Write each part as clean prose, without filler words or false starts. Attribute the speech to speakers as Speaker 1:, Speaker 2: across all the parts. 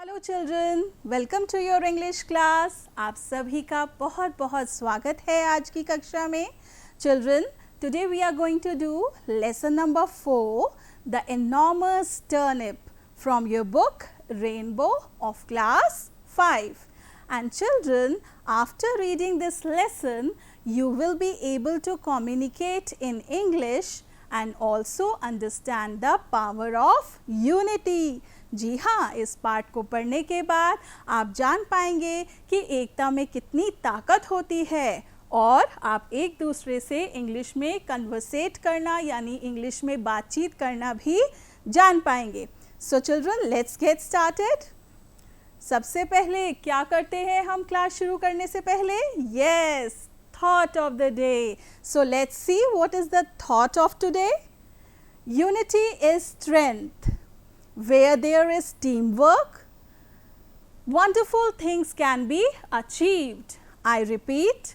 Speaker 1: Hello children, welcome to your English class. आप सभी का बहुत बहुत स्वागत है आज की कक्षा में। Children, today we are going to do lesson number 4, the enormous turnip from your book Rainbow of class 5. And children, after reading this lesson, you will be able to communicate in English and also understand the power of unity. जी हाँ, इस पाठ को पढ़ने के बाद आप जान पाएंगे कि एकता में कितनी ताकत होती है और आप एक दूसरे से इंग्लिश में कन्वर्सेट करना यानी इंग्लिश में बातचीत करना भी जान पाएंगे। So children, let's get started. सबसे पहले क्या करते हैं हम क्लास शुरू करने से पहले? Yes, thought of the day. So let's see what is the thought of today. Unity is strength. Where there is teamwork, wonderful things can be achieved. I repeat,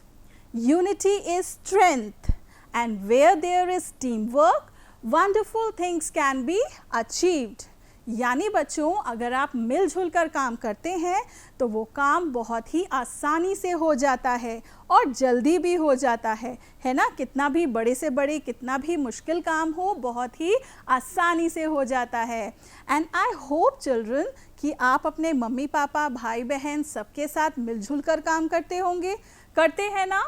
Speaker 1: unity is strength, and where there is teamwork, wonderful things can be achieved. यानी बच्चों, अगर आप मिलजुल कर काम करते हैं तो वो काम बहुत ही आसानी से हो जाता है और जल्दी भी हो जाता है ना। कितना भी बड़े से बड़े, कितना भी मुश्किल काम हो, बहुत ही आसानी से हो जाता है। एंड आई होप चिल्ड्रन कि आप अपने मम्मी पापा, भाई बहन सबके साथ मिलजुल कर काम करते होंगे, करते हैं ना।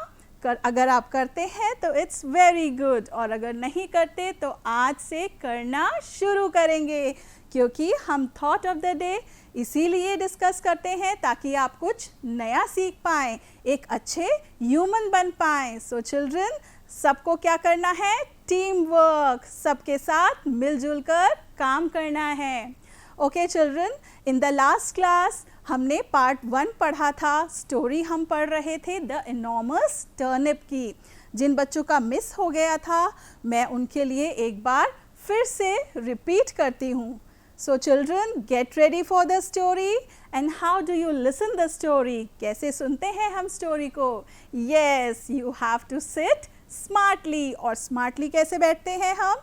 Speaker 1: अगर आप करते हैं तो इट्स वेरी गुड, और अगर नहीं करते तो आज से करना शुरू करेंगे, क्योंकि हम थॉट ऑफ द डे इसीलिए डिस्कस करते हैं ताकि आप कुछ नया सीख पाएँ, एक अच्छे ह्यूमन बन पाएँ। सो चिल्ड्रन, सबको क्या करना है? टीम वर्क, सबके साथ मिलजुल कर काम करना है। Okay children, in the last class हमने पार्ट 1 पढ़ा था, स्टोरी हम पढ़ रहे थे द एनॉर्मस टर्निप की। जिन बच्चों का मिस हो गया था, मैं उनके लिए एक बार फिर से रिपीट करती हूँ। So children, get ready for the story. And how do you listen the story? कैसे सुनते हैं हम स्टोरी को? Yes, you have to sit smartly. और स्मार्टली कैसे बैठते हैं हम?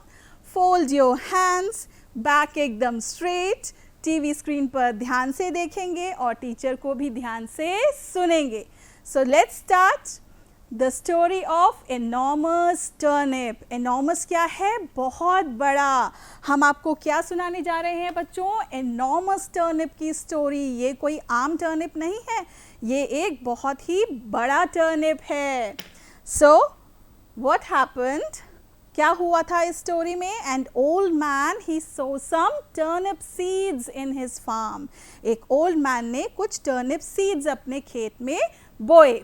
Speaker 1: फोल्ड योर हैंड्स, बैक एकदम स्ट्रेट, टीवी स्क्रीन पर ध्यान से देखेंगे और टीचर को भी ध्यान से सुनेंगे। सो let's start the story of enormous turnip. Enormous क्या है? बहुत बड़ा। हम आपको क्या सुनाने जा रहे हैं बच्चों? एनॉर्मस टर्निप की स्टोरी। ये कोई आम टर्निप नहीं है, ये एक बहुत ही बड़ा टर्निप है। So what happened? क्या हुआ था इस स्टोरी में? And old man he sow some turnip seeds in his farm. एक ओल्ड मैन ने कुछ टर्निप सीड्स अपने खेत में बोए।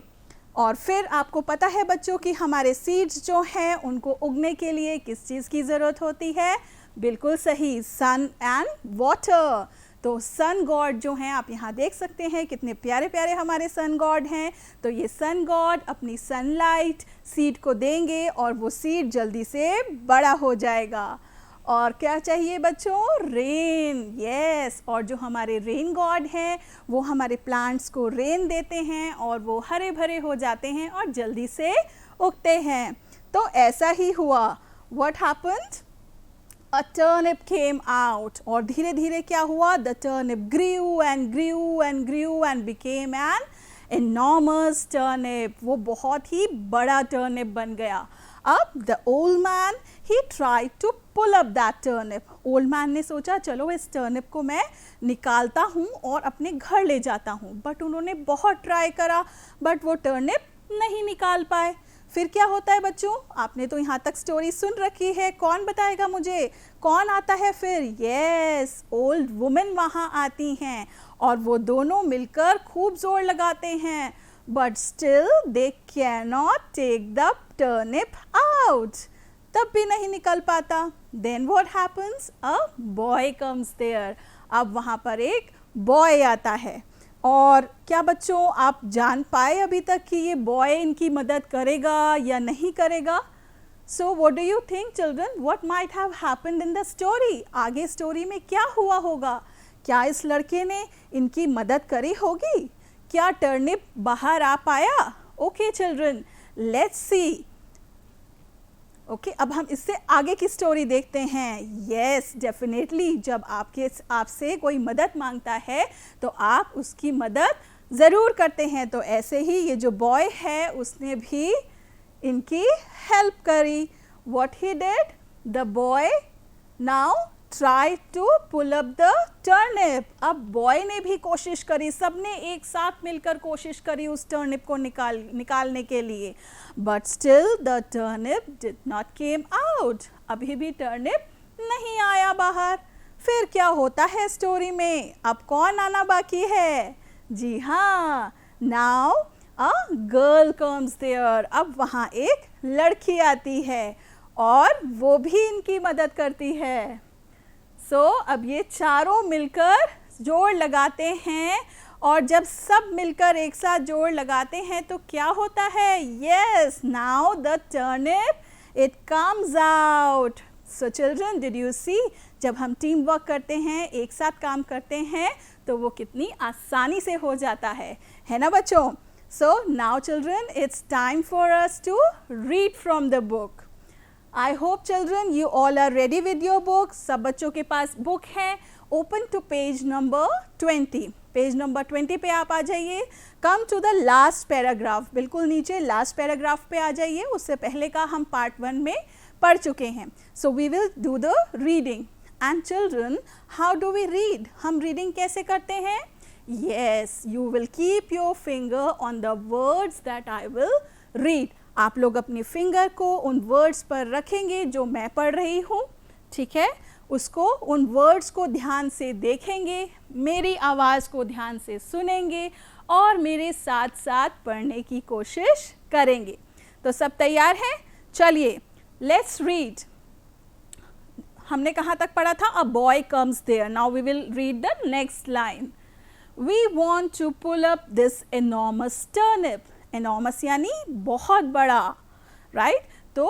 Speaker 1: और फिर आपको पता है बच्चों कि हमारे सीड्स जो हैं उनको उगने के लिए किस चीज़ की ज़रूरत होती है? बिल्कुल सही, सन एंड वाटर। तो सन गॉड जो हैं, आप यहाँ देख सकते हैं कितने प्यारे प्यारे हमारे सन गॉड हैं। तो ये सन गॉड अपनी सनलाइट सीड को देंगे और वो सीड जल्दी से बड़ा हो जाएगा। और क्या चाहिए बच्चों? रेन। यस, और जो हमारे रेन गॉड हैं वो हमारे प्लांट्स को रेन देते हैं और वो हरे भरे हो जाते हैं और जल्दी से उगते हैं। तो ऐसा ही हुआ। What happened? A turnip came out. और धीरे धीरे क्या हुआ? The turnip grew and grew and grew and became an enormous turnip. वो बहुत ही बड़ा turnip बन गया। अब the old man he tried to pull up that turnip. Old man ने सोचा चलो इस turnip को मैं निकालता हूँ और अपने घर ले जाता हूँ। बट उन्होंने बहुत ट्राई करा, बट वो turnip नहीं निकाल पाए। फिर क्या होता है बच्चों? आपने तो यहाँ तक स्टोरी सुन रखी है, कौन बताएगा मुझे? कौन आता है फिर? यस, ओल्ड वुमेन वहाँ आती हैं और वो दोनों मिलकर खूब जोर लगाते हैं, but still they can not take the turnip out. तब भी नहीं निकल पाता। Then what happens? A boy comes there. अब वहाँ पर एक बॉय आता है। और क्या बच्चों आप जान पाए अभी तक कि ये बॉय इनकी मदद करेगा या नहीं करेगा? So what do you think children? What might have happened in the story? आगे स्टोरी में क्या हुआ होगा? क्या इस लड़के ने इनकी मदद करी होगी? क्या टर्निप बाहर आ पाया? Okay children, let's see. Okay अब हम इससे आगे की स्टोरी देखते हैं। यस डेफिनेटली जब आपसे कोई मदद मांगता है तो आप उसकी मदद ज़रूर करते हैं। तो ऐसे ही ये जो बॉय है उसने भी इनकी हेल्प करी। What he did, the boy now try to pull up the turnip. अब बॉय ने भी कोशिश करी, सबने एक साथ मिलकर कोशिश करी उस टर्निप को निकालने के लिए, but still the turnip did not came out. अभी भी टर्निप नहीं आया बाहर। फिर क्या होता है स्टोरी में, अब कौन आना बाकी है? जी हाँ, now a girl comes there. अब वहाँ एक लड़की आती है और वो भी इनकी मदद करती है। अब ये चारों मिलकर जोड़ लगाते हैं और जब सब मिलकर एक साथ जोड़ लगाते हैं तो क्या होता है? Yes, now the turnip it comes out. So children, did you see, जब हम टीम वर्क करते हैं, एक साथ काम करते हैं तो वो कितनी आसानी से हो जाता है ना बच्चों? So now children, it's time for us to read from the book. I hope children you all are ready with your books. सब बच्चों के पास बुक है। Open to page number 20. Page number 20 पे आप आ जाइए। Come to the last paragraph. बिल्कुल नीचे last paragraph पे आ जाइए। उससे पहले का हम पार्ट 1 में पढ़ चुके हैं। So we will do the reading. And children, how do we read? हम रीडिंग कैसे करते हैं? Yes, you will keep your finger on the words that I will read. आप लोग अपनी फिंगर को उन वर्ड्स पर रखेंगे जो मैं पढ़ रही हूँ, ठीक है? उसको उन वर्ड्स को ध्यान से देखेंगे, मेरी आवाज़ को ध्यान से सुनेंगे और मेरे साथ साथ पढ़ने की कोशिश करेंगे। तो सब तैयार हैं? चलिए लेट्स रीड। हमने कहाँ तक पढ़ा था? A boy comes there. Now we will read the next line. We want to pull up this enormous turnip. Enormous यानी बहुत बड़ा, राइट? तो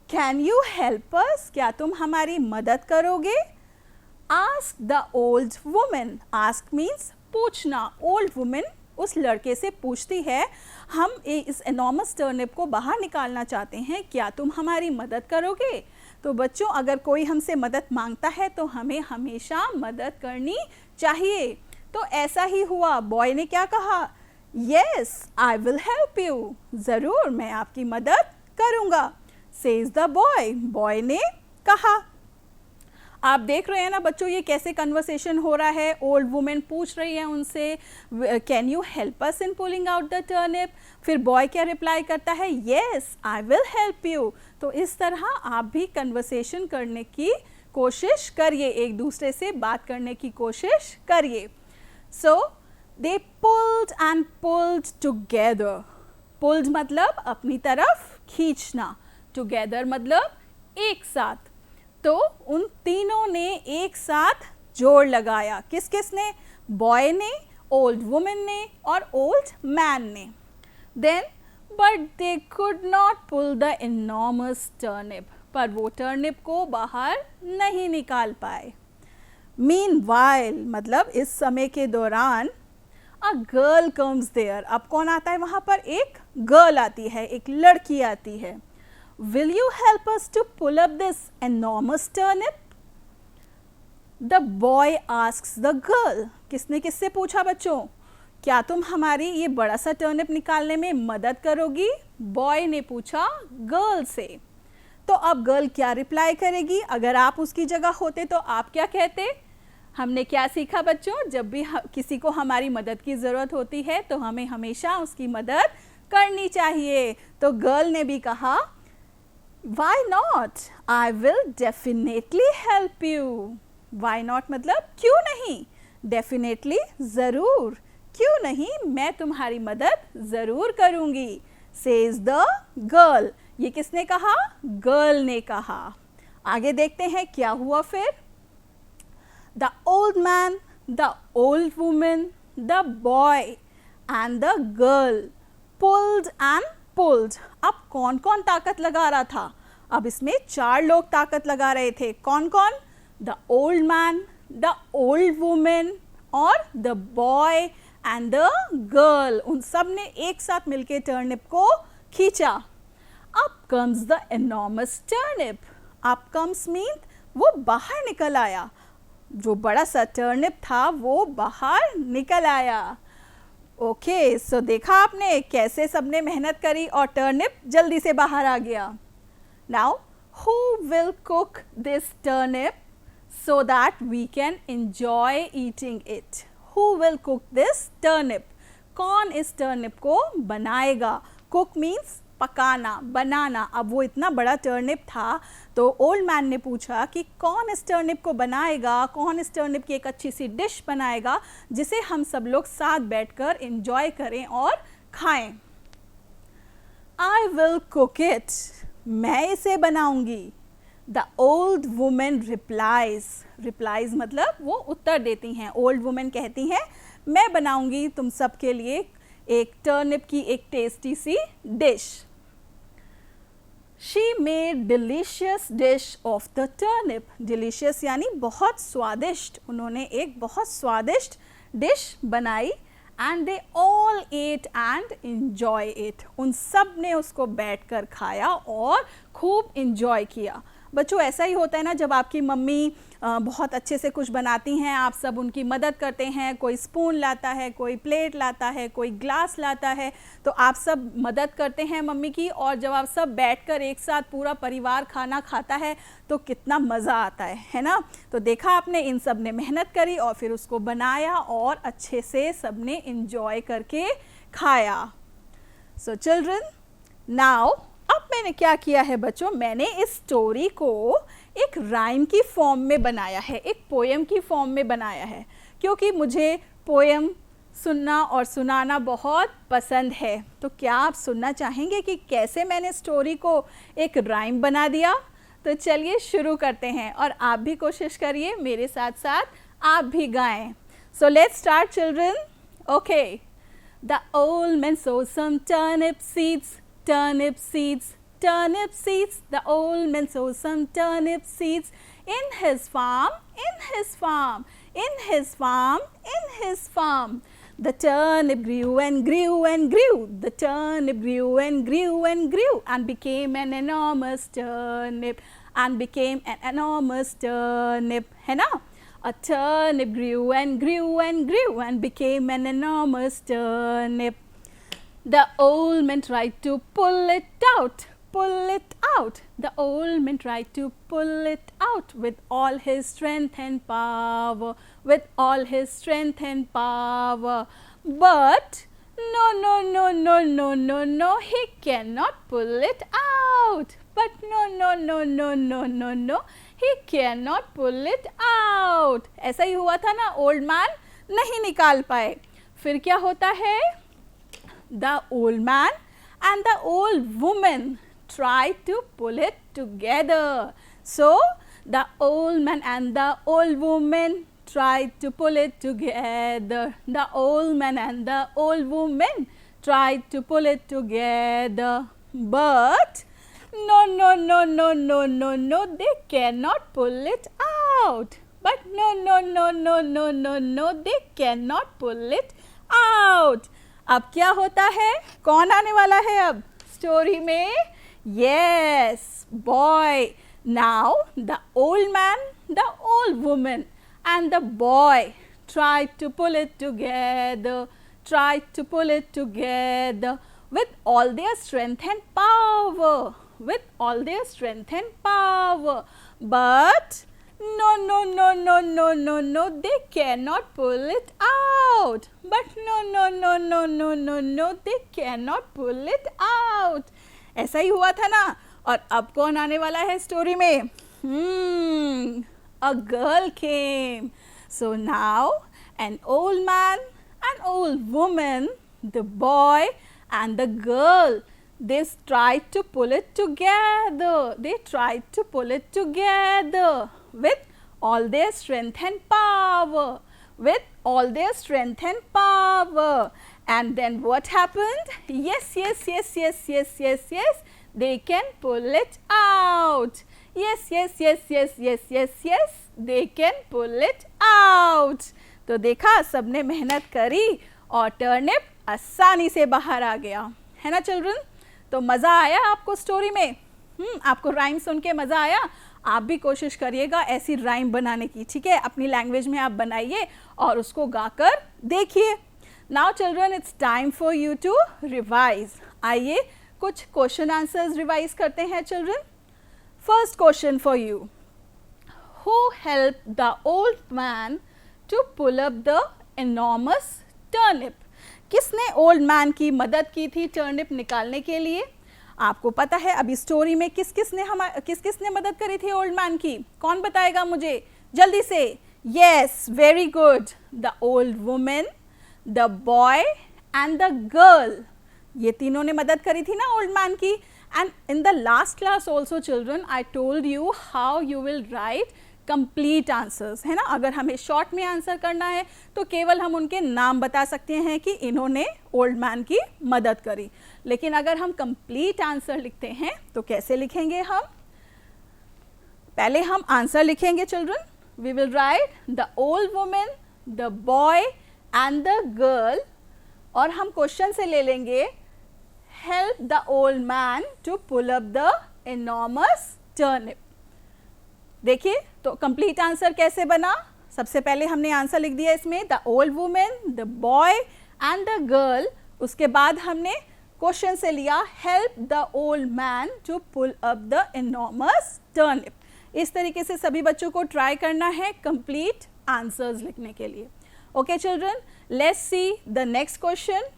Speaker 1: कैन यू हेल्प अस, क्या तुम हमारी मदद करोगे? Ask the old women. Ask means पूछना। ओल्ड वुमेन उस लड़के से पूछती है, हम इस एनॉर्मस टर्निप को बाहर निकालना चाहते हैं, क्या तुम हमारी मदद करोगे? तो बच्चों, अगर कोई हमसे मदद मांगता है तो हमें हमेशा मदद करनी चाहिए। तो ऐसा ही हुआ। बॉय ने क्या कहा? Yes, I will help you. ज़रूर मैं आपकी मदद करूँगा, says the boy. बॉय ने कहा। आप देख रहे हैं ना बच्चों, ये कैसे कन्वर्सेशन हो रहा है। ओल्ड वुमेन पूछ रही है उनसे, can you help us in pulling out the turnip. फिर बॉय क्या रिप्लाई करता है? Yes, I will help you. तो इस तरह आप भी कन्वर्सेशन करने की कोशिश करिए, एक दूसरे से बात करने की कोशिश करिए। सो they pulled and pulled together. pulled मतलब अपनी तरफ खींचना, together मतलब एक साथ। तो उन तीनों ने एक साथ जोड़ लगाया। किस किस ने? बॉय ने, ओल्ड वुमेन ने और ओल्ड मैन ने। Then but they could not pull the enormous turnip. पर वो टर्निप को बाहर नहीं निकाल पाए। Meanwhile मतलब इस समय के दौरान A girl comes there. अब कौन आता है वहाँ पर? एक गर्ल आती है, एक लड़की आती है। Will you help us to pull up this enormous turnip? The boy asks the girl. किसने किससे पूछा बच्चों? क्या तुम हमारी ये बड़ा सा टर्निप निकालने में मदद करोगी? बॉय ने पूछा गर्ल से। तो अब गर्ल क्या रिप्लाई करेगी? अगर आप उसकी जगह होते तो आप क्या कहते? हमने क्या सीखा बच्चों? जब भी किसी को हमारी मदद की ज़रूरत होती है तो हमें हमेशा उसकी मदद करनी चाहिए। तो गर्ल ने भी कहा, Why not? I will definitely help you. Why not मतलब क्यों नहीं? Definitely ज़रूर, क्यों नहीं, मैं तुम्हारी मदद ज़रूर करूँगी, says the girl. ये किसने कहा? गर्ल ने कहा। आगे देखते हैं क्या हुआ फिर। The old man, the old woman, the boy and the girl pulled and pulled. अब कौन कौन ताकत लगा रहा था? अब इसमें 4 लोग ताकत लगा रहे थे। कौन कौन? The old man, the old woman और the boy and the girl. उन सब ने एक साथ मिलके टर्निप को खींचा। अब comes the enormous turnip. Up comes means वो बाहर निकल आया, जो बड़ा सा टर्निप था वो बाहर निकल आया. ओके, सो देखा आपने कैसे सबने मेहनत करी और टर्निप जल्दी से बाहर आ गया. Now who will cook this turnip so that we can enjoy eating it? Who will cook this turnip? कौन इस टर्निप को बनाएगा? कुक मीन्स पकाना, बनाना. अब वो इतना बड़ा टर्निप था तो ओल्ड मैन ने पूछा कि कौन इस टर्निप को बनाएगा, कौन इस टर्निप की एक अच्छी सी डिश बनाएगा जिसे हम सब लोग साथ बैठकर एंजॉय करें और खाएं. I will cook it. मैं इसे बनाऊंगी. The old women replies. Replies मतलब वो उत्तर देती हैं. ओल्ड वुमेन कहती हैं मैं बनाऊंगी तुम सब के लिए एक टर्निप की एक टेस्टी सी dish. She made delicious dish of the turnip. Delicious यानी बहुत स्वादिष्ट. उन्होंने एक बहुत स्वादिष्ट डिश बनाई. And they all ate and enjoy it. उन सब ने उसको बैठकर खाया और खूब एंजॉय किया. बच्चों ऐसा ही होता है ना, जब आपकी मम्मी बहुत अच्छे से कुछ बनाती हैं, आप सब उनकी मदद करते हैं. कोई स्पून लाता है, कोई प्लेट लाता है, कोई ग्लास लाता है, तो आप सब मदद करते हैं मम्मी की. और जब आप सब बैठकर एक साथ पूरा परिवार खाना खाता है तो कितना मज़ा आता है ना. तो देखा आपने, इन सब ने मेहनत करी और फिर उसको बनाया और अच्छे से सब ने इंजॉय करके खाया. सो चिल्ड्रन, नाउ अब मैंने क्या किया है बच्चों, मैंने इस स्टोरी को एक राइम की फॉर्म में बनाया है, एक पोएम की फॉर्म में बनाया है, क्योंकि मुझे पोएम सुनना और सुनाना बहुत पसंद है. तो क्या आप सुनना चाहेंगे कि कैसे मैंने स्टोरी को एक राइम बना दिया? तो चलिए शुरू करते हैं और आप भी कोशिश करिए, मेरे साथ साथ आप भी गाएं. So let's start children. Okay. The old man sow some turnip seeds. Turnip seeds, turnip seeds. The old man sowed some turnip seeds in his farm, in his farm, in his farm, in his farm. The turnip grew and grew and grew. The turnip grew and grew and grew and became an enormous turnip and became an enormous turnip. है ना? A turnip grew and grew and grew and became an enormous turnip. The old man tried to pull it out, pull it out. The old man tried to pull it out with all his strength and power, with all his strength and power. But no, no, no, no, no, no, no, he cannot pull it out. But no, no, no, no, no, no, no, he cannot pull it out. ऐसा ही हुआ था ना, old man नहीं निकाल पाए. फिर क्या होता है? The old man and the old woman tried to pull it together. So the old man and the old woman tried to pull it together. The old man and the old woman tried to pull it together. But no, no, no, no, no, no, no, they cannot pull it out. But no, no, no, no, no, no, no, they cannot pull it out. अब क्या होता है? कौन आने वाला है अब story में? Yes, boy. Now the old man, the old woman and the boy tried to pull it together, tried to pull it together with all their strength and power, with all their strength and power. But no, no, no, no, no, no, no, they cannot pull it out. But no, no, no, no, no, no, no, they cannot pull it out. ऐसा ही हुआ था ना. और अब कौन आने वाला है स्टोरी में? A girl came. So now an old man, an old woman, the boy and the girl, they tried to pull it together. They tried to pull it together with all their strength and power, with all their strength and power. And then what happened? Yes, yes, yes, yes, yes, yes, yes, they can pull it out. Yes, yes, yes, yes, yes, yes, yes, they can pull it out. तो देखा, सबने मेहनत करी और turnip आसानी से बाहर आ गया, है ना चिल्ड्रन? तो मज़ा आया आपको स्टोरी में? आपको राइम सुन के मज़ा आया? आप भी कोशिश करिएगा ऐसी राइम बनाने की, ठीक है? अपनी लैंग्वेज में आप बनाइए और उसको गाकर देखिए। Now children, it's time for you to revise. आइए कुछ क्वेश्चन आंसर्स रिवाइज करते हैं children. First question for you, who helped the old man to pull up the enormous turnip? किसने ओल्ड मैन की मदद की थी टर्निप निकालने के लिए? आपको पता है अभी स्टोरी में किस किसने मदद करी थी ओल्ड मैन की? कौन बताएगा मुझे जल्दी से? Yes, very good, the old women, the boy and the girl. ये तीनों ने मदद करी थी ना ओल्ड मैन की। And in the last class also children, I told you how you will write complete answers, है ना? अगर हमें शॉर्ट में आंसर करना है तो केवल हम उनके नाम बता सकते हैं कि इन्होंने ओल्ड मैन की मदद करी। लेकिन अगर हम कंप्लीट आंसर लिखते हैं तो कैसे लिखेंगे हम? पहले हम आंसर लिखेंगे children. We will write the old women, the boy and the girl, और हम क्वेश्चन से ले लेंगे help the old man to pull up the enormous turnip. देखिए तो कंप्लीट आंसर कैसे बना? सबसे पहले हमने आंसर लिख दिया इसमें the old women, the boy and the girl. उसके बाद हमने क्वेश्चन से लिया help the old man to pull up the enormous turnip. इस तरीके से सभी बच्चों को ट्राई करना है कंप्लीट आंसर्स लिखने के लिए। Okay children, let's see the next question.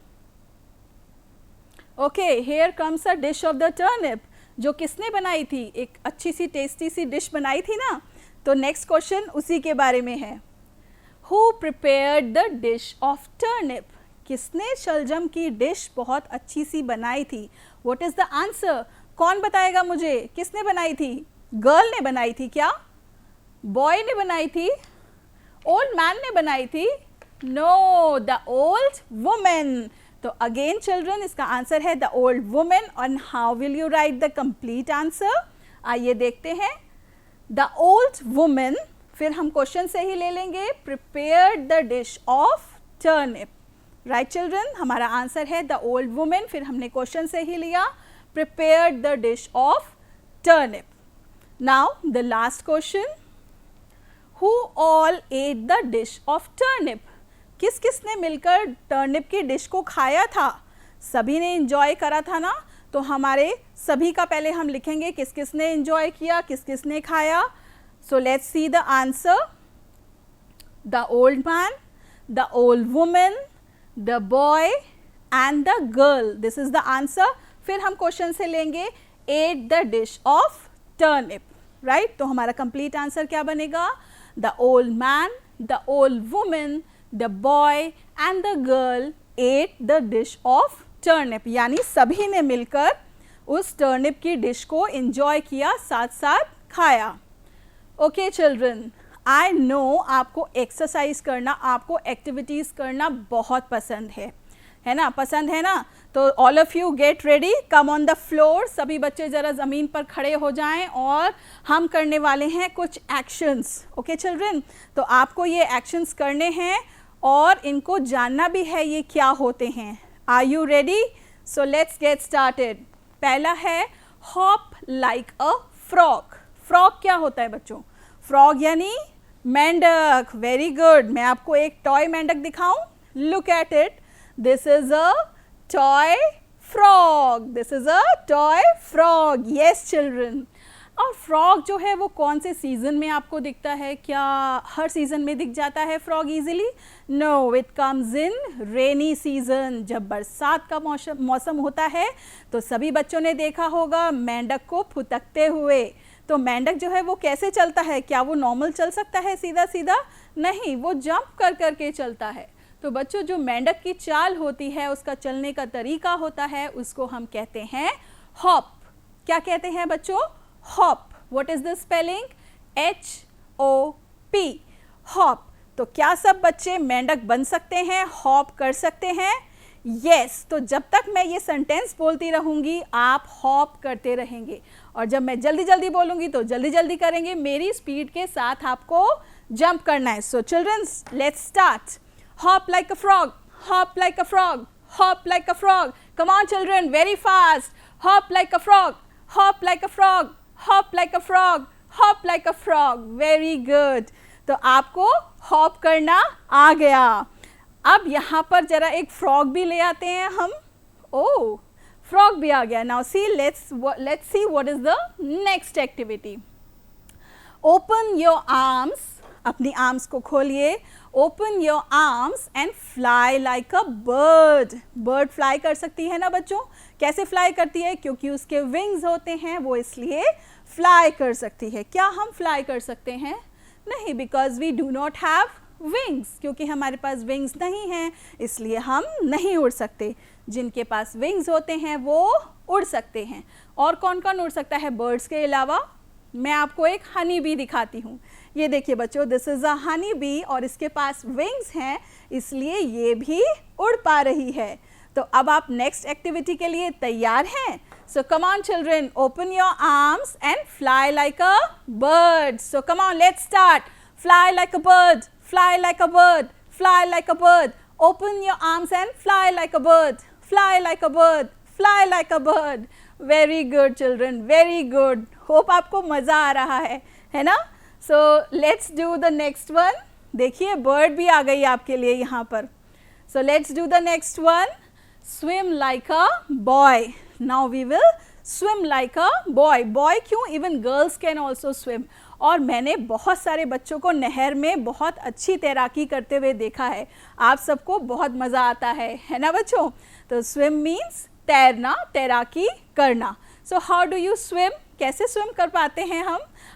Speaker 1: Okay, here comes a dish of the turnip. जो किसने बनाई थी? एक अच्छी सी टेस्टी सी डिश बनाई थी ना। तो नेक्स्ट क्वेश्चन उसी के बारे में है। Who prepared the dish of turnip? किसने शलजम की डिश बहुत अच्छी सी बनाई थी? What is the answer? कौन बताएगा मुझे? किसने बनाई थी? गर्ल ने बनाई थी क्या? बॉय ने बनाई थी? ओल्ड मैन ने बनाई थी? No, the old women. तो अगेन चिल्ड्रन, इसका आंसर है द ओल्ड वुमेन। और how will you write the complete answer? आइए देखते हैं। द ओल्ड वुमेन, फिर हम क्वेश्चन से ही ले लेंगे prepared the dish of turnip. Right children, हमारा आंसर है द ओल्ड वुमेन, फिर हमने क्वेश्चन से ही लिया prepared the dish of turnip. Now the last question, who all at the dish of turnip? किस किसने मिलकर टर्निप की डिश को खाया था? सभी ने एंजॉय करा था ना। तो हमारे सभी का पहले हम लिखेंगे किस किसने एंजॉय किया, किस किसने खाया। So let's see the answer. The old man, the old women, the boy and the girl, this is the answer. फिर हम क्वेश्चन से लेंगे at the dish of turnip. Right, तो हमारा कंप्लीट आंसर क्या बनेगा? The old man, the old women, the boy and the girl at the dish of turnip. यानी सभी ने मिलकर उस टर्निप की डिश को एंजॉय किया, साथ साथ खाया। ओके चिल्ड्रन, आई नो आपको एक्सरसाइज करना, आपको एक्टिविटीज़ करना बहुत पसंद है ना? पसंद है ना? तो all of you get ready, come on the floor. सभी बच्चे ज़रा ज़मीन पर खड़े हो जाएं और हम करने वाले हैं कुछ एक्शंस। ओके चिल्ड्रन, तो आपको ये एक्शंस करने हैं और इनको जानना भी है ये क्या होते हैं। Are you ready? So let's get started. पहला है hop like a frog. Frog क्या होता है बच्चों? फ्रॉग यानी मेंढक। वेरी गुड, मैं आपको एक टॉय मेंढक दिखाऊं? Look at it, this is a toy frog, this is a toy frog. Yes children, और फ्रॉग जो है वो कौन से सीज़न में आपको दिखता है? क्या हर सीज़न में दिख जाता है frog easily? No, it comes in rainy season. जब बरसात का मौसम होता है तो सभी बच्चों ने देखा होगा मेंढक को फुदकते हुए। तो मेंढक जो है वो कैसे चलता है? क्या वो नॉर्मल चल सकता है सीधा सीधा? नहीं, वो जंप कर कर के चलता है। तो बच्चों, जो मेंढक की चाल होती है, उसका चलने का तरीका होता है, उसको हम कहते हैं हॉप। क्या कहते हैं बच्चों? Hop. What is the spelling? HOP, hop. तो क्या सब बच्चे मेंढक बन सकते हैं, हॉप कर सकते हैं? यस। तो जब तक मैं ये सेंटेंस बोलती रहूंगी आप हॉप करते रहेंगे, और जब मैं जल्दी जल्दी बोलूंगी तो जल्दी जल्दी करेंगे। मेरी स्पीड के साथ आपको जंप करना है। So childrens, let's start. Hop like a frog, hop like a frog, hop like a frog. Come on children, very fast. hop like a frog, hop like a frog, hop like a frog, hop like a frog. Very good. तो आपको hop करना आ गया. अब यहाँ पर जरा एक frog भी ले आते हैं हम. Oh, frog भी आ गया. Now see, let's see what is the next activity. Open your arms. अपनी arms को खोलिए. Open your arms and fly like a bird. Bird fly कर सकती है ना बच्चों? कैसे fly करती है? क्योंकि उसके wings होते हैं, वो इसलिए fly कर सकती है. क्या हम fly कर सकते हैं? नहीं, because we do not have wings. क्योंकि हमारे पास wings नहीं हैं, इसलिए हम नहीं उड़ सकते. जिनके पास wings होते हैं वो उड़ सकते हैं. और कौन कौन उड़ सकता है birds के अलावा? मैं आपको एक हनी बी दिखाती हूँ. ये देखिए बच्चों, this is a honey bee और इसके पास विंग्स हैं, इसलिए ये भी उड़ पा रही है. तो अब आप नेक्स्ट एक्टिविटी के लिए तैयार हैं? So come on children, open your arms and fly like a bird. So come on, let's start. Fly like a bird, fly like a bird, fly like a bird. Open your arms and fly like a bird, fly like a bird, fly like a bird. Very good children, very good. Hope आपको मज़ा आ रहा है ना? So let's do the next one. देखिए bird भी आ गई आपके लिए यहाँ पर. So let's do the next one. Swim like a boy. Now we will swim like a boy. Boy क्यों? Even girls can also swim. और मैंने बहुत सारे बच्चों को नहर में बहुत अच्छी तैराकी करते हुए देखा है. आप सबको बहुत मज़ा आता है ना बच्चों? तो स्विम मीन्स तैरना, तैराकी करना. So how do you swim? कैसे स्विम कर पाते हैं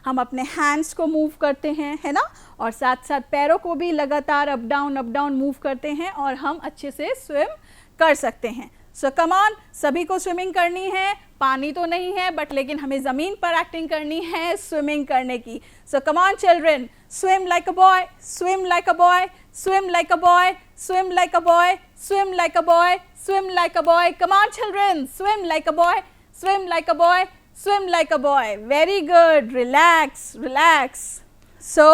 Speaker 1: हम अपने हैंड्स को मूव करते हैं, है ना? और साथ साथ पैरों को भी लगातार अप डाउन मूव करते हैं और हम अच्छे से स्विम कर सकते हैं. सो कम ऑन, सभी को स्विमिंग करनी है. पानी तो नहीं है बट लेकिन हमें ज़मीन पर एक्टिंग करनी है स्विमिंग करने की. So come on children, swim like a boy, swim like a boy, swim like a boy, swim like a boy, swim like a boy, swim like a boy. Come on children, swim like a boy, swim like a boy, swim like a boy. Very good. Relax, relax. So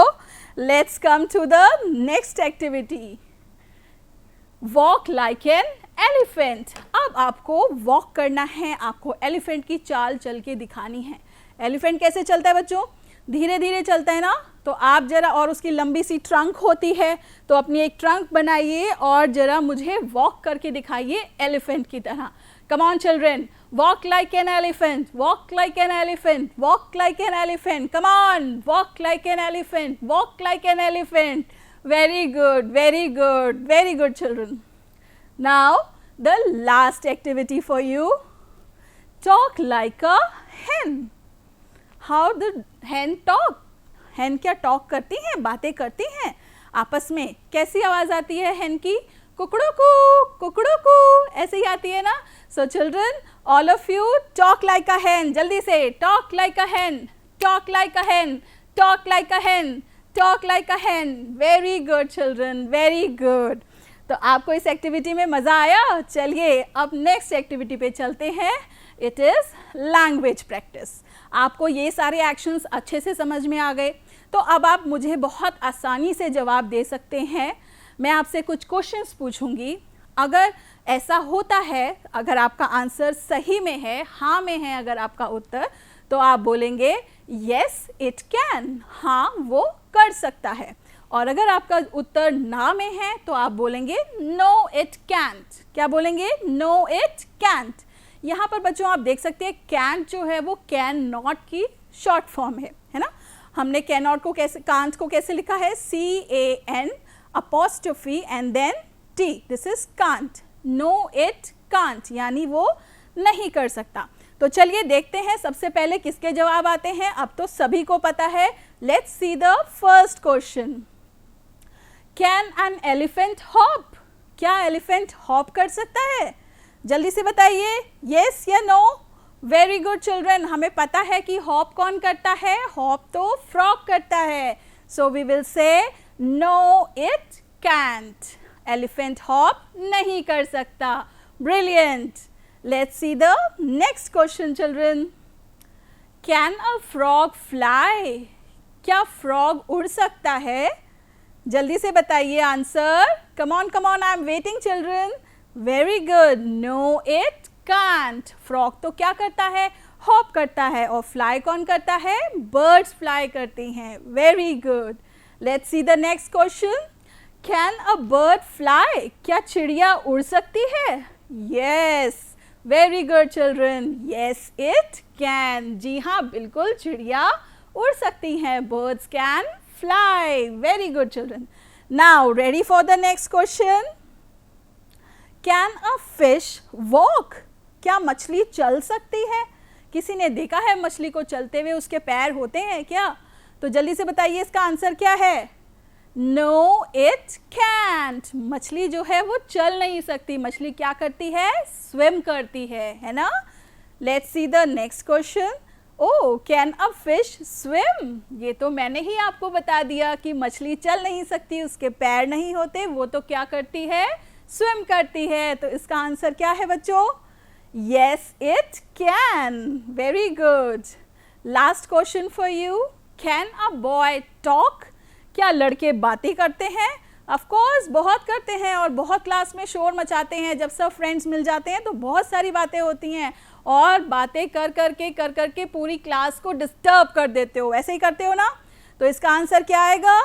Speaker 1: let's come to the next activity. Walk like an elephant. अब आपको walk करना है, आपको elephant की चाल चल के दिखानी है. Elephant कैसे चलता है बच्चों? धीरे धीरे चलता है ना? तो आप जरा, और उसकी लंबी सी ट्रंक होती है, तो अपनी एक ट्रंक बनाइए और जरा मुझे वॉक करके दिखाइए एलिफेंट की तरह. कम on children, walk like an elephant, walk like an elephant, walk like an elephant. Come on, walk like an elephant, walk like an elephant. Very good, very good, very good children. Now the last activity for you. Talk like a hen. How the hen talk? hen क्या talk करती हैं, बातें करती हैं आपस में? कैसी आवाज़ आती है hen की? कुकड़ू कू, ऐसे ही आती है ना? So children, all of you talk like a hen. जल्दी से talk like a hen, talk like a hen, talk like a hen, talk like a hen. Very good children, very good. तो आपको इस एक्टिविटी में मज़ा आया? चलिए अब नेक्स्ट एक्टिविटी पे चलते हैं. It is language practice. आपको ये सारे एक्शंस अच्छे से समझ में आ गए, तो अब आप मुझे बहुत आसानी से जवाब दे सकते हैं. मैं आपसे कुछ क्वेश्चंस पूछूंगी. अगर ऐसा होता है, अगर आपका आंसर सही में है, हाँ में है अगर आपका उत्तर, तो आप बोलेंगे येस इट कैन, हाँ वो कर सकता है. और अगर आपका उत्तर ना में है तो आप बोलेंगे नो इट कैंट. क्या बोलेंगे? No it can't. यहाँ पर बच्चों आप देख सकते हैं कैंट जो है वो कैन नॉट की शॉर्ट फॉर्म है ना? हमने कैन नॉट को कैसे, कांट को कैसे लिखा है? CAN apostrophe and then T. This is can't. No it can't, यानी वो नहीं कर सकता. तो चलिए देखते हैं सबसे पहले किसके जवाब आते हैं. अब तो सभी को पता है. Let's see the first question. Can an elephant hop? क्या एलिफेंट हॉप कर सकता है? जल्दी से बताइए, yes या no? Very good children. हमें पता है कि हॉप कौन करता है? हॉप तो फ्रॉग करता है. So we will say no it can't. Elephant hop नहीं कर सकता. Brilliant. Let's see the next question children. Can a frog fly? क्या फ्रॉग उड़ सकता है? जल्दी से बताइए answer. Come on, I am waiting children. Very good. No it can't. frog तो क्या करता है, हॉप करता है, और fly कौन करता है, birds fly करती हैं. Very good. Let's see the next question. Can a bird fly? क्या चिड़िया उड़ सकती है? Yes. Very good children. Yes it can. जी हाँ, बिल्कुल चिड़िया उड़ सकती हैं. Birds can fly. Very good children. Now ready for the next question. Can a fish walk? क्या मछली चल सकती है? किसी ने देखा है मछली को चलते हुए, उसके पैर होते हैं क्या? तो जल्दी से बताइए इसका आंसर क्या है? No, it can't. मछली जो है वो चल नहीं सकती. मछली क्या करती है? स्विम करती है ना? Let's see the next question. Oh, can a fish swim? ये तो मैंने ही आपको बता दिया कि मछली चल नहीं सकती, उसके पैर नहीं होते, वो तो क्या करती है? स्विम करती है. तो इसका आंसर क्या है बच्चों? Yes, it can. Very good. Last question for you. Can a boy talk? क्या लड़के बातें करते हैं? Of course, बहुत करते हैं, और बहुत क्लास में शोर मचाते हैं. जब सब फ्रेंड्स मिल जाते हैं तो बहुत सारी बातें होती हैं, और बातें कर करके पूरी क्लास को डिस्टर्ब कर देते हो. ऐसे ही करते हो ना? तो इसका आंसर क्या आएगा?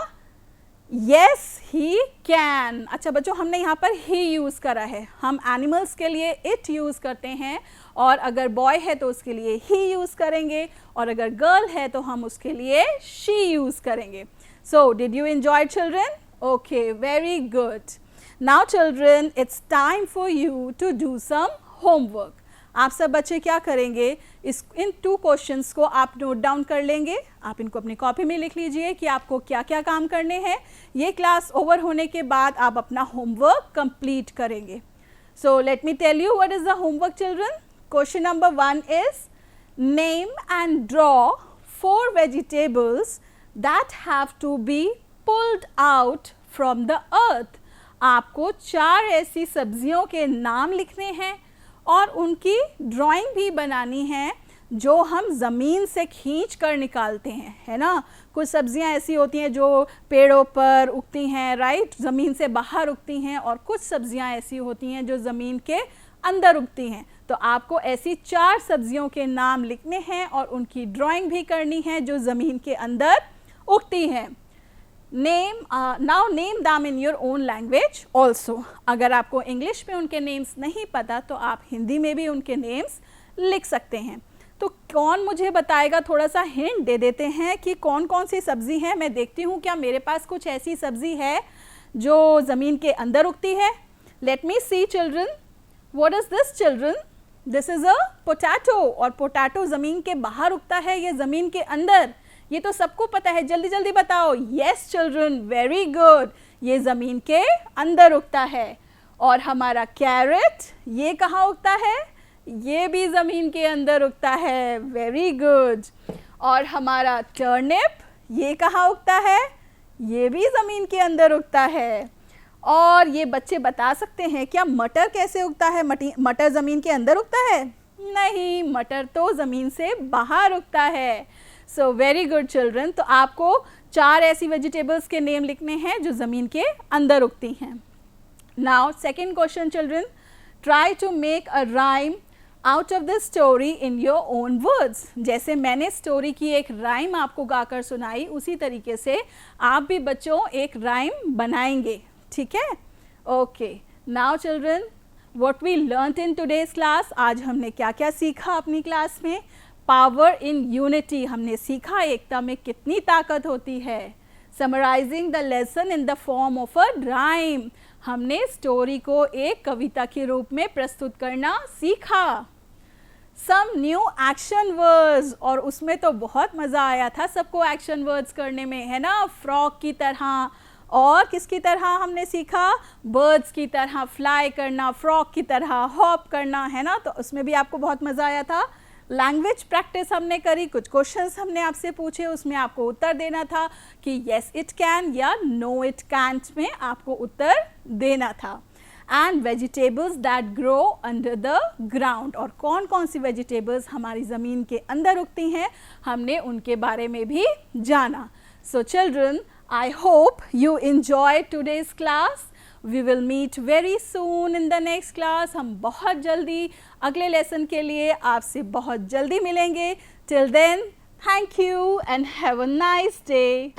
Speaker 1: Yes, he can. अच्छा बच्चों, हमने यहाँ पर he यूज़ करा है. हम एनिमल्स के लिए it यूज़ करते हैं, और अगर बॉय है तो उसके लिए he यूज़ करेंगे, और अगर गर्ल है तो हम उसके लिए she यूज़ करेंगे. So, did you enjoy children? Okay, very good. Now children, it's time for you to do some homework. आप सब बच्चे क्या करेंगे, इन 2 क्वेश्चंस को आप नोट डाउन कर लेंगे. आप इनको अपनी कॉपी में लिख लीजिए कि आपको क्या क्या काम करने हैं. ये क्लास ओवर होने के बाद आप अपना होमवर्क कंप्लीट करेंगे. So let me tell you what is the homework children. Question number 1 is name and draw 4 vegetables that have to be pulled out from the earth. आपको 4 ऐसी सब्जियों के नाम लिखने हैं और उनकी ड्राइंग भी बनानी है जो हम ज़मीन से खींच कर निकालते हैं, है ना. कुछ सब्जियां ऐसी होती हैं जो पेड़ों पर उगती हैं, राइट, ज़मीन से बाहर उगती हैं, और कुछ सब्जियां ऐसी होती हैं जो ज़मीन के अंदर उगती हैं. तो आपको ऐसी 4 सब्जियों के नाम लिखने हैं और उनकी ड्राइंग भी करनी है जो ज़मीन के अंदर उगती हैं. Now name them in your own language also. अगर आपको इंग्लिश में उनके नेम्स नहीं पता तो आप हिंदी में भी उनके नेम्स लिख सकते हैं. तो कौन मुझे बताएगा, थोड़ा सा हिंट दे देते हैं कि कौन कौन सी सब्जी है. मैं देखती हूँ क्या मेरे पास कुछ ऐसी सब्जी है जो ज़मीन के अंदर उगती है. Let me see children. What is this children? This is a potato. और पोटैटो ज़मीन के बाहर उगता है, ये ज़मीन के अंदर? ये तो सबको पता है, जल्दी जल्दी बताओ. यस चिल्ड्रन, वेरी गुड, ये ज़मीन के अंदर उगता है. और हमारा कैरेट, ये कहाँ उगता है? ये भी ज़मीन के अंदर उगता है. Very good. और हमारा टर्निप, ये कहाँ उगता है? ये भी ज़मीन के अंदर उगता है. और ये बच्चे बता सकते हैं क्या मटर कैसे उगता है? मटर ज़मीन के अंदर उगता है? नहीं, मटर तो ज़मीन से बाहर उगता है. So very good children. तो आपको 4 ऐसी वेजिटेबल्स के नेम लिखने हैं जो ज़मीन के अंदर उगती हैं. Now second question children. Try to make a rhyme out of this story in your own words. जैसे मैंने स्टोरी की एक राइम आपको गाकर सुनाई, उसी तरीके से आप भी बच्चों एक राइम बनाएंगे. ठीक है? Okay. Now children, what we learned in today's class. आज हमने क्या क्या सीखा अपनी क्लास में? Power in unity. हमने सीखा एकता में कितनी ताकत होती है. Summarising the lesson in the form of a rhyme. हमने स्टोरी को एक कविता के रूप में प्रस्तुत करना सीखा. सम न्यू एक्शन वर्ड्स, और उसमें तो बहुत मज़ा आया था सबको एक्शन वर्ड्स करने में, है ना. फ्रॉग की तरह, और किसकी तरह हमने सीखा? बर्ड्स की तरह फ्लाई करना, फ्रॉग की तरह हॉप करना, है ना. तो उसमें भी आपको बहुत मज़ा आया था. लैंग्वेज प्रैक्टिस हमने करी, कुछ क्वेश्चंस हमने आपसे पूछे, उसमें आपको उत्तर देना था कि येस इट कैन या नो इट कैंट में आपको उत्तर देना था. And vegetables that grow under the ground. और कौन कौन सी वेजिटेबल्स हमारी ज़मीन के अंदर उगती हैं, हमने उनके बारे में भी जाना. So children, I hope you enjoyed today's class. We will meet very soon in the next class. हम बहुत जल्दी अगले लेसन के लिए आपसे बहुत जल्दी मिलेंगे. Till then, thank you and have a nice day.